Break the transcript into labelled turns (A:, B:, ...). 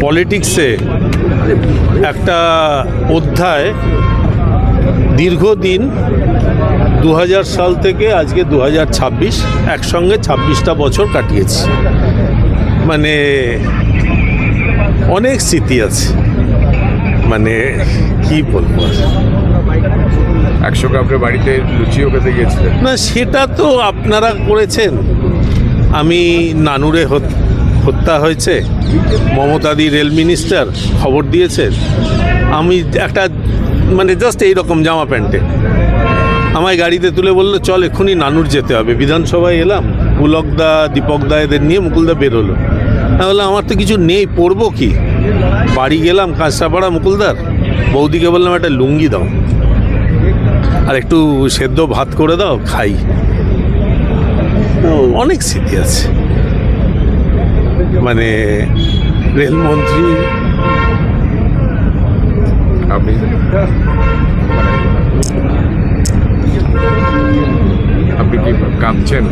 A: পলিটিক্সে একটা অধ্যায় দীর্ঘদিন 2000 সাল থেকে আজকে 2026 একসঙ্গে 26টা বছর কাটিয়েছি। মানে অনেক স্মৃতি আছে, মানে কি বলবো।
B: 100 কাপড়ের বাড়িতে লুচিও খেতে গিয়েছিলেন?
A: না, সেটা তো আপনারা করেছেন। আমি নানুরে হত্যা হয়েছে, মমতাদি রেল মিনিস্টার খবর দিয়েছেন। আমি একটা মানে জাস্ট এইরকম জামা প্যান্টে আমায় গাড়িতে তুলে বললো চল এক্ষুনি নানুর যেতে হবে। বিধানসভায় এলাম, পুলকদা দীপকদা এদের নিয়ে মুকুলদা বেরোলো। তাহলে আমার তো কিছু নেই, পরবো কি? বাড়ি গেলাম কাঁচরাপাড়া মুকুলদার, বৌদিকে বললাম একটা লুঙ্গি দাও আর একটু সেদ্ধ ভাত করে দাও, খাই। অনেক স্মৃতি আছে। মানে রেলমন্ত্রী
B: আপনি আপনি কি কাঁদছেন?